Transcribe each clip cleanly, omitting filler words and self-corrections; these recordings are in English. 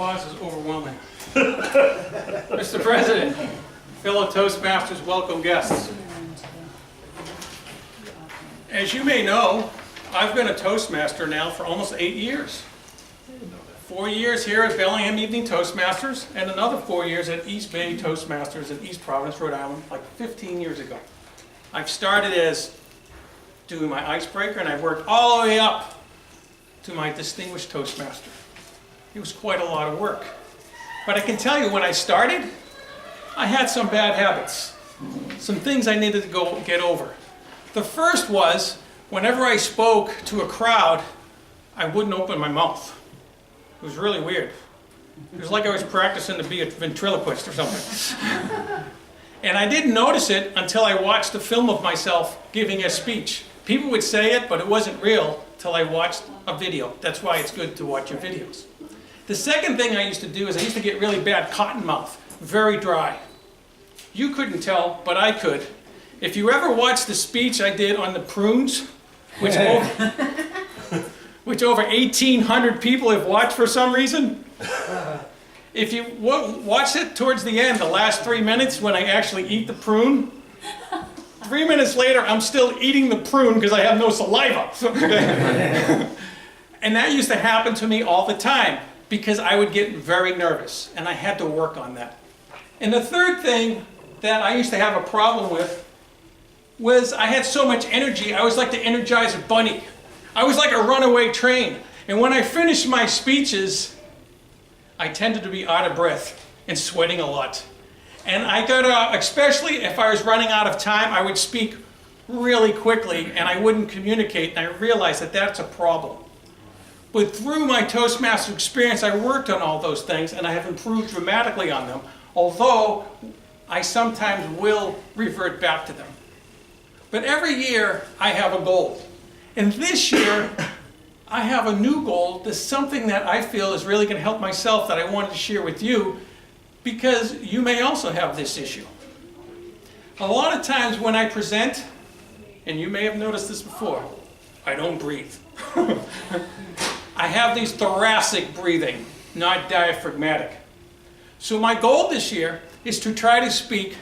applause is overwhelming. Mr. President, fellow Toastmasters, welcome guests. As you may know, I've been a Toastmaster now for almost 8 years. 4 years here at Bellingham Evening Toastmasters, and another 4 years at East Bay Toastmasters in East Providence, Rhode Island, like 15 years ago. I've started as doing my icebreaker, and I've worked all the way up to my distinguished Toastmaster. It was quite a lot of work. But I can tell you, when I started, I had some bad habits, some things I needed to get over. The first was, whenever I spoke to a crowd, I wouldn't open my mouth. It was really weird. It was like I was practicing to be a ventriloquist or something. And I didn't notice it until I watched a film of myself giving a speech. People would say it, but it wasn't real till I watched a video. That's why it's good to watch your videos. The second thing I used to do is I used to get really bad cotton mouth, very dry. You couldn't tell, but I could. If you ever watched the speech I did on the prunes, which over 1,800 people have watched for some reason, if you watch it towards the end, the last 3 minutes when I actually eat the prune, 3 minutes later I'm still eating the prune because I have no saliva. And that used to happen to me all the time because I would get very nervous, and I had to work on that. And the third thing that I used to have a problem with was I had so much energy, I was like the Energizer Bunny. I was like a runaway train. And when I finished my speeches, I tended to be out of breath and sweating a lot. And I got, especially if I was running out of time, I would speak really quickly and I wouldn't communicate, and I realized that that's a problem. But through my Toastmaster experience, I worked on all those things and I have improved dramatically on them, although I sometimes will revert back to them. But every year I have a goal. And this year I have a new goal. There's something that I feel is really going to help myself that I wanted to share with you, because you may also have this issue. A lot of times when I present, and you may have noticed this before, I don't breathe. I have these thoracic breathing, not diaphragmatic. So my goal this year is to try to speak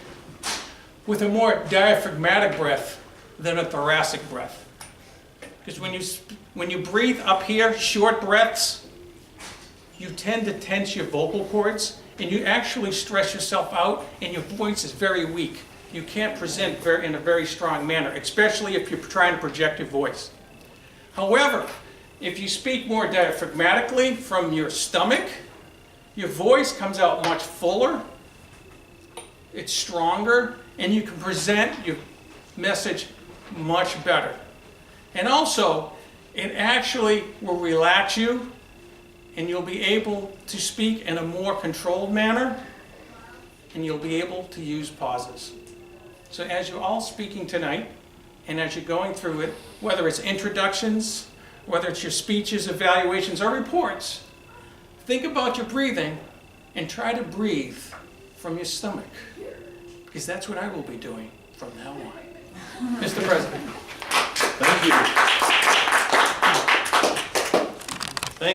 with a more diaphragmatic breath than a thoracic breath. Because when you breathe up here, short breaths, you tend to tense your vocal cords, and you actually stress yourself out, and your voice is very weak. You can't present in a very strong manner, especially if you're trying to project your voice. However, if you speak more diaphragmatically from your stomach, your voice comes out much fuller, it's stronger, and you can present your message much better. And also, it actually will relax you, and you'll be able to speak in a more controlled manner, and you'll be able to use pauses. So as you're all speaking tonight, and as you're going through it, whether it's introductions, whether it's your speeches, evaluations, or reports, think about your breathing and try to breathe from your stomach, because that's what I will be doing from now on. Mr. President. Thank you.